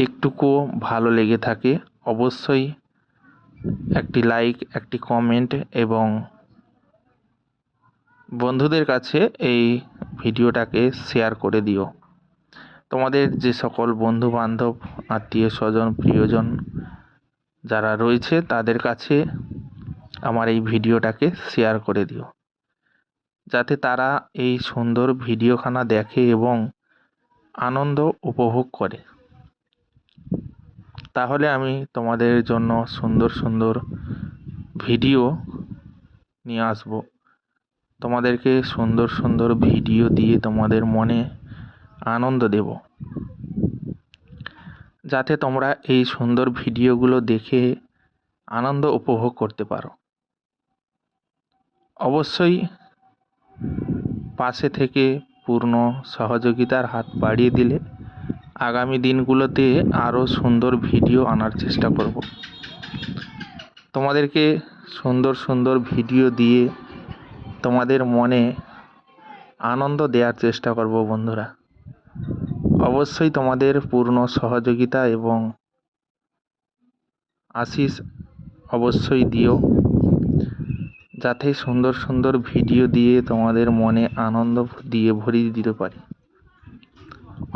একটুকুও ভালো লেগে থাকে, অবশ্যই একটি লাইক, একটি কমেন্ট এবং বন্ধুদের কাছে এই ভিডিওটাকে শেয়ার করে দিও। তোমাদের যে সকল বন্ধু বান্ধব, আত্মীয় স্বজন, প্রিয়জন যারা রয়েছে তাদের কাছে আমার এই ভিডিওটাকে শেয়ার করে দিও, যাতে তারা এই সুন্দর ভিডিওখানা দেখে এবং আনন্দ উপভোগ করে। তাহলে আমি তোমাদের জন্য সুন্দর সুন্দর ভিডিও নিয়ে আসব, তোমাদেরকে সুন্দর সুন্দর ভিডিও দিয়ে তোমাদের মনে আনন্দ দেব, যাতে তোমরা এই সুন্দর ভিডিওগুলো দেখে আনন্দ উপভোগ করতে পারো। অবশ্যই পাশে থেকে পূর্ণ সহযোগিতার হাত বাড়িয়ে দিলে আগামী দিনগুলোতে আরও সুন্দর ভিডিও আনার চেষ্টা করব। তোমাদেরকে সুন্দর সুন্দর ভিডিও দিয়ে তোমাদের মনে আনন্দ দেওয়ার চেষ্টা করব বন্ধুরা। অবশ্যই তোমাদের পূর্ণ সহযোগিতা এবং আশিস অবশ্যই দিও, যাতে সুন্দর সুন্দর ভিডিও দিয়ে তোমাদের মনে আনন্দ দিয়ে ভরিয়ে দিতে পারি।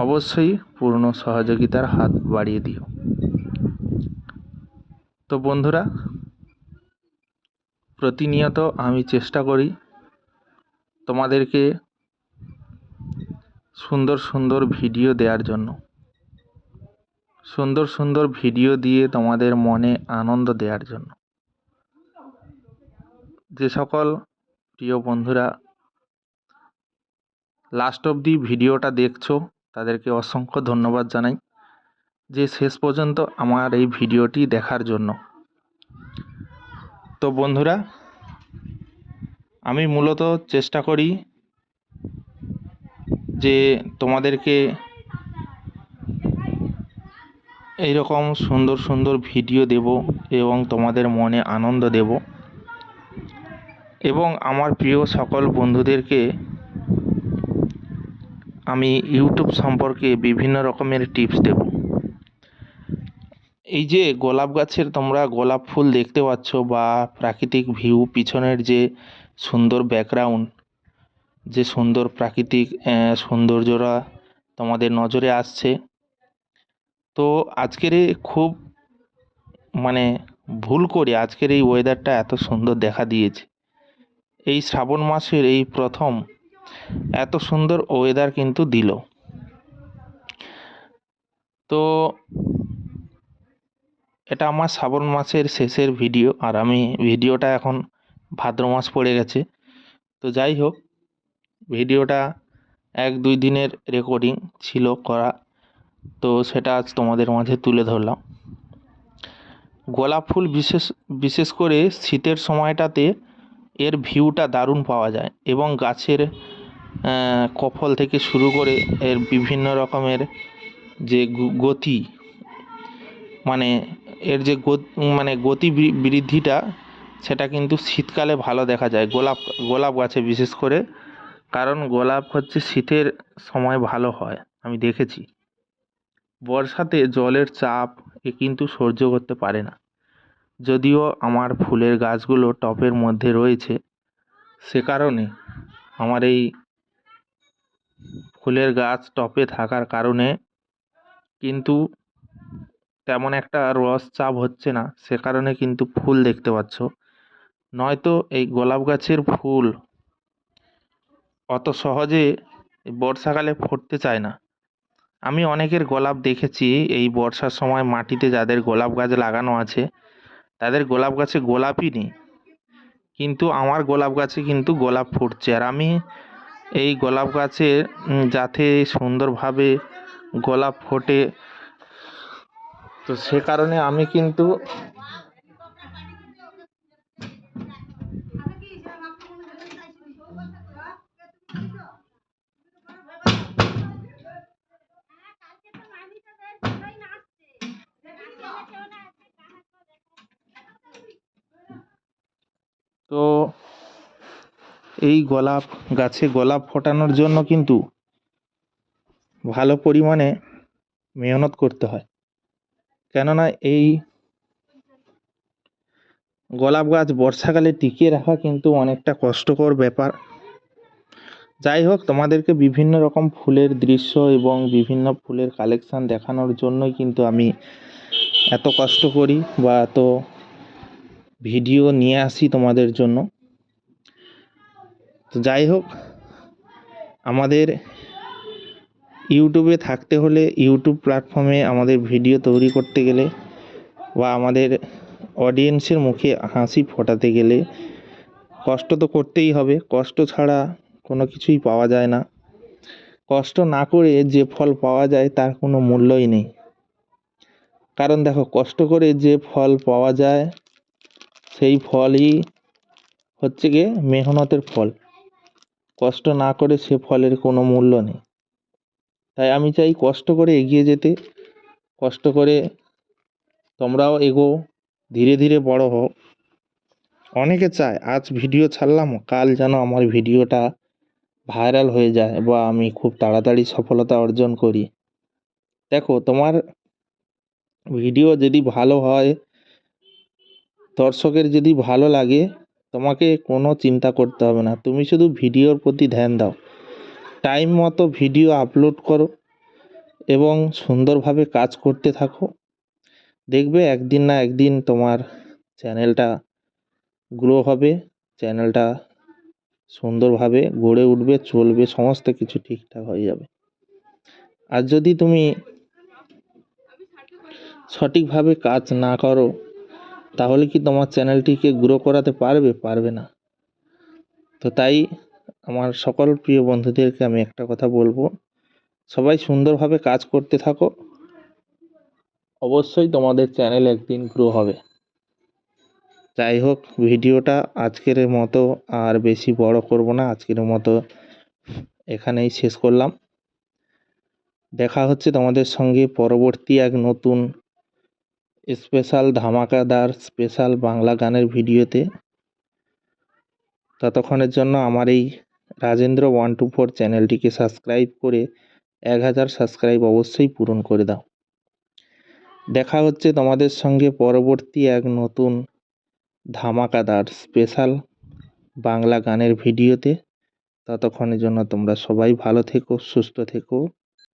অবশ্যই পূর্ণ সহযোগিতার হাত বাড়িয়ে দিও। তো বন্ধুরা, প্রতিনিয়ত আমি চেষ্টা করি তোমাদেরকে সুন্দর সুন্দর ভিডিও দেওয়ার জন্য, সুন্দর সুন্দর ভিডিও দিয়ে তোমাদের মনে আনন্দ দেওয়ার জন্য। যে সকল প্রিয় বন্ধুরা লাস্ট অবধি ভিডিওটা দেখছো তাদেরকে অসংখ্য ধন্যবাদ জানাই, যে শেষ পর্যন্ত আমার এই ভিডিওটি দেখার জন্য। তো বন্ধুরা, আমি মূলত চেষ্টা করি যে তোমাদেরকে এইরকম সুন্দর সুন্দর ভিডিও দেব এবং তোমাদের মনে আনন্দ দেব, এবং আমার প্রিয় সকল বন্ধুদেরকে আমি ইউটিউব সম্পর্কে বিভিন্ন রকমের টিপস দেব। এই যে গোলাপ গাছের তোমরা গোলাপ ফুল দেখতে পাচ্ছ বা প্রাকৃতিক ভিউ, পিছনের যে সুন্দর ব্যাকগ্রাউন্ড, যে সুন্দর প্রাকৃতিক সৌন্দর্যরা তোমাদের নজরে আসছে, তো আজকের খুব ভুল করে আজকের এই ওয়েদারটা এত সুন্দর দেখা দিয়েছে। এই শ্রাবণ মাসের এই প্রথম এত সুন্দর ওয়েদার কিন্তু দিল। তো এটা আমার শ্রাবণ মাসের শেষের ভিডিও, আর আমি ভিডিওটা এখন ভাদ্র মাস পড়ে গেছে। তো যাই হোক, ভিডিওটা 1-2 দিনের রেকর্ডিং ছিল করা, তো সেটা আজ তোমাদের মাঝে তুলে ধরলাম। গোলাপ ফুল বিশেষ করে শীতের সময়টাতে এর ভিউটা দারুণ পাওয়া যায়, এবং গাছের কফল থেকে শুরু করে এর বিভিন্ন রকমের যে গতি, এর যে গতি বৃদ্ধিটা, সেটা কিন্তু শীতকালে ভালো দেখা যায় গোলাপ গাছে বিশেষ করে, কারণ গোলাপ হচ্ছে শীতের সময় ভালো হয় আমি দেখেছি। বর্ষাতে জলের চাপ এ কিন্তু সহ্য করতে পারে না। যদিও আমার ফুলের গাছগুলো টবের মধ্যে রয়েছে, সে কারণে আমার এই ফুলের গাছ টবে থাকার কারণে কিন্তু তেমন একটা রস চাপ হচ্ছে না, সে কারণে কিন্তু ফুল দেখতে পাচ্ছ। নয়তো এই গোলাপ গাছের ফুল অত সহজে বর্ষাকালে ফুটতে চায় না। আমি অনেকের গোলাপ দেখেছি এই বর্ষার সময় মাটিতে, যাদের গোলাপ গাছ লাগানো আছে তাদের গোলাপ গাছে গোলাপই নেই, কিন্তু আমার গোলাপ গাছে কিন্তু গোলাপ ফুটছে। আর আমি এই গোলাপ গাছে যাতে সুন্দরভাবে গোলাপ ফোটে, তো সে কারণে আমি কিন্তু এই গোলাপ গাছে গোলাপ ফোটানোর জন্য কিন্তু ভালো পরিমাণে মেহনত করতে হয়, কেননা এই গোলাপ গাছ বর্ষাকালে টিকিয়ে রাখা কিন্তু অনেকটা কষ্টকর ব্যাপার। যাই হোক, তোমাদেরকে বিভিন্ন রকম ফুলের দৃশ্য এবং বিভিন্ন ফুলের কালেকশান দেখানোর জন্যই কিন্তু আমি এত কষ্ট করি বা এত ভিডিও নিয়ে আসি তোমাদের জন্য। তো যাই হোক, আমাদের ইউটিউবে থাকতে হলে, ইউটিউব প্ল্যাটফর্মে আমাদের ভিডিও তৈরি করতে গেলে বা আমাদের অডিয়েন্সের মুখে হাসি ফোটাতে গেলে কষ্ট তো করতেই হবে। কষ্ট ছাড়া কোনো কিছুই পাওয়া যায় না। কষ্ট না করে যে ফল পাওয়া যায় তার কোনো মূল্যই নেই। কারণ দেখো, কষ্ট করে যে ফল পাওয়া যায় সেই ফলই হচ্ছে গিয়ে মেহনতের ফল। কষ্ট না করে সে ফলের কোনো মূল্য নেই। তাই আমি চাই কষ্ট করে এগিয়ে যেতে, কষ্ট করে তোমরাও এগো, ধীরে ধীরে বড় হও। অনেকে চায় আজ ভিডিও ছাড়লাম, কাল যেন আমার ভিডিওটা ভাইরাল হয়ে যায় বা আমি খুব তাড়াতাড়ি সফলতা অর্জন করি। দেখো, তোমার ভিডিও যদি ভালো হয়, দর্শকের যদি ভালো লাগে, তোমাকে কোনো চিন্তা করতে হবে না। তুমি শুধু ভিডিওর প্রতি ধ্যান দাও, টাইম মতো ভিডিও আপলোড করো এবং সুন্দরভাবে কাজ করতে থাকো। দেখবে একদিন না একদিন তোমার চ্যানেলটা গ্রো হবে, চ্যানেলটা সুন্দরভাবে গড়ে উঠবে, চলবে, সমস্ত কিছু ঠিকঠাক হয়ে যাবে। আর যদি তুমি সঠিকভাবে কাজ না করো, তাহলে কি তোমার চ্যানেলটিকে গ্রো করাতে পারবে? পারবে না। তো তাই আমার সকল প্রিয় বন্ধুদেরকে আমি একটা কথা বলবো, সবাই সুন্দরভাবে কাজ করতে থাকো, অবশ্যই তোমাদের চ্যানেল একদিন গ্রো হবে। যাই হোক, ভিডিওটা আজকের মতো আর বেশি বড় করব না, আজকের মতো এখানেই শেষ করলাম। দেখা হচ্ছে তোমাদের সঙ্গে পরবর্তী এক নতুন স্পেশাল ধামাকাদার স্পেশাল বাংলা গানের ভিডিওতে। ততক্ষণের জন্য আমার এই রাজেন্দ্র 124 চ্যানেলটিকে সাবস্ক্রাইব করে 1000 সাবস্ক্রাইব অবশ্যই পূরণ করে দাও। দেখা হচ্ছে তোমাদের সঙ্গে পরবর্তী এক নতুন ধামাকাদার স্পেশাল বাংলা গানের ভিডিওতে। ততক্ষণের জন্য তোমরা সবাই ভালো থেকো, সুস্থ থেকো।